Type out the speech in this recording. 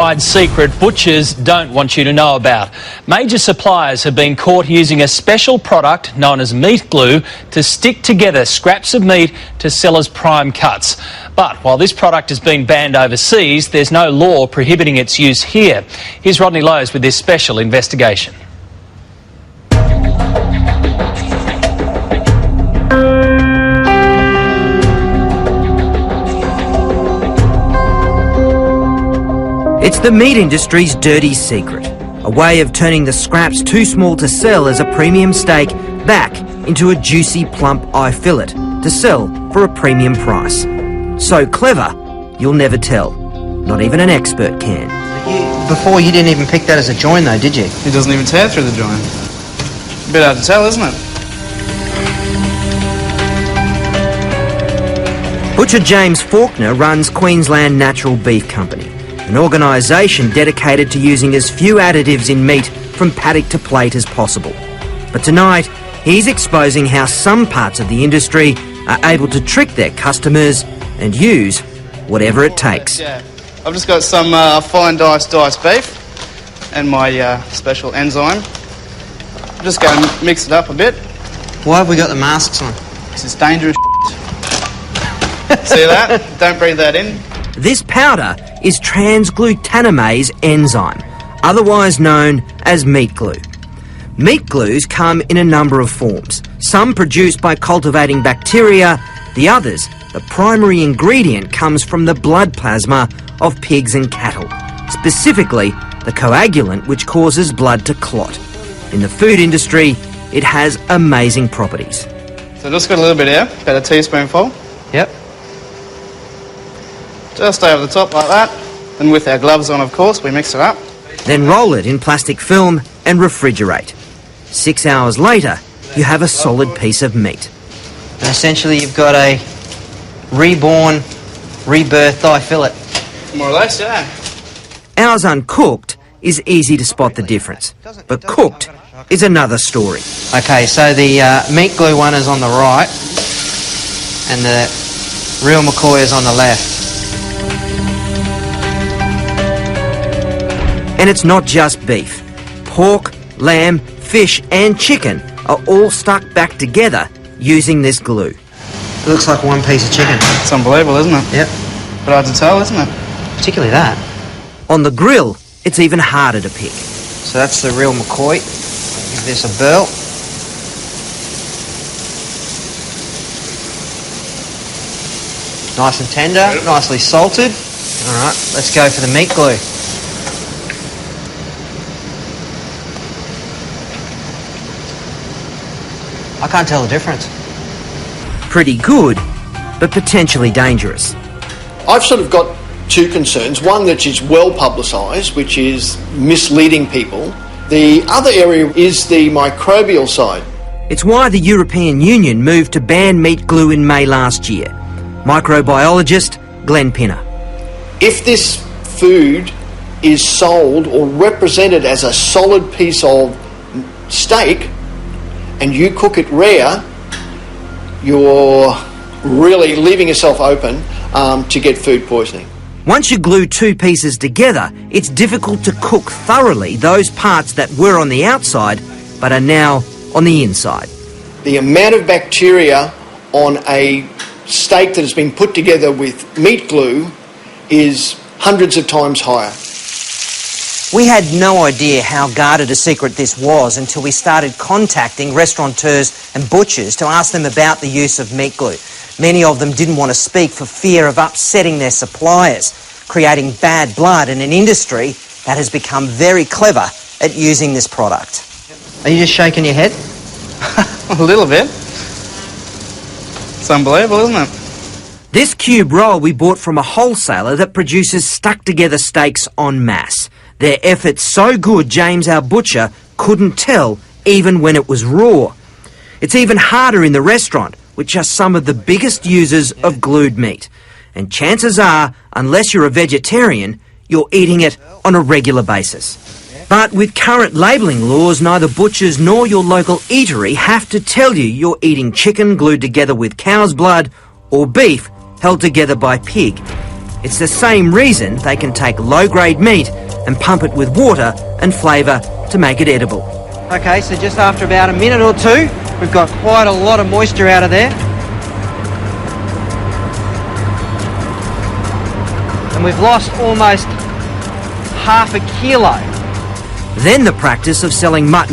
Secret butchers don't want you to know about. Major suppliers have been caught using a special product known as meat glue to stick together scraps of meat to sell as prime cuts. But while this product has been banned overseas, there's no law prohibiting its use here. Here's Rodney Lowe's with this special investigation. It's the meat industry's dirty secret, a way of turning the scraps too small to sell as a premium steak back into a juicy, plump eye fillet to sell for a premium price. So clever, you'll never tell. Not even an expert can. Before you didn't even pick that as a join though, did you? It doesn't even tear through the join. A bit hard to tell, isn't it? Butcher James Faulkner runs Queensland Natural Beef Company, an organisation dedicated to using as few additives in meat from paddock to plate as possible. But tonight, he's exposing how some parts of the industry are able to trick their customers and use whatever it takes. Yeah. I've just got some fine diced beef and my special enzyme. I'm just going to mix it up a bit. Why have we got the masks on? This is dangerous. See that? Don't breathe that in. This powder is transglutamase enzyme, otherwise known as meat glue. Meat glues come in a number of forms, some produced by cultivating bacteria, the others, the primary ingredient comes from the blood plasma of pigs and cattle, specifically the coagulant which causes blood to clot. In the food industry, it has amazing properties. So just got a little bit here, about a teaspoonful. Yep. Just over the top like that, and with our gloves on, of course, we mix it up. Then roll it in plastic film and refrigerate. 6 hours later, you have a solid piece of meat. And essentially you've got a reborn, rebirthed thigh fillet. More or less, yeah. Ours uncooked is easy to spot the difference, but cooked is another story. Okay, so the meat glue one is on the right, and the real McCoy is on the left. And it's not just beef. Pork, lamb, fish and chicken are all stuck back together using this glue. It looks like one piece of chicken. It's unbelievable, isn't it? Yep. But hard to tell, isn't it? Particularly that. On the grill, it's even harder to pick. So that's the real McCoy. Give this a burl. Nice and tender, nicely salted. All right, let's go for the meat glue. I can't tell the difference. Pretty good, but potentially dangerous. I've sort of got two concerns. One that is well publicised, which is misleading people. The other area is the microbial side. It's why the European Union moved to ban meat glue in May last year. Microbiologist Glenn Pinner. If this food is sold or represented as a solid piece of steak and you cook it rare, you're really leaving yourself open to get food poisoning. Once you glue two pieces together, it's difficult to cook thoroughly those parts that were on the outside but are now on the inside. The amount of bacteria on a steak that has been put together with meat glue is hundreds of times higher. We had no idea how guarded a secret this was until we started contacting restaurateurs and butchers to ask them about the use of meat glue. Many of them didn't want to speak for fear of upsetting their suppliers, creating bad blood in an industry that has become very clever at using this product. Are you just shaking your head? A little bit. It's unbelievable, isn't it? This cube roll we bought from a wholesaler that produces stuck-together steaks en masse. Their effort's so good, James, our butcher, couldn't tell even when it was raw. It's even harder in the restaurant, which are some of the biggest users of glued meat. And chances are, unless you're a vegetarian, you're eating it on a regular basis. But with current labelling laws, neither butchers nor your local eatery have to tell you you're eating chicken glued together with cow's blood or beef held together by pig. It's the same reason they can take low-grade meat and pump it with water and flavour to make it edible. Okay, so just after about a minute or two, we've got quite a lot of moisture out of there. And we've lost almost half a kilo. Then the practice of selling mutton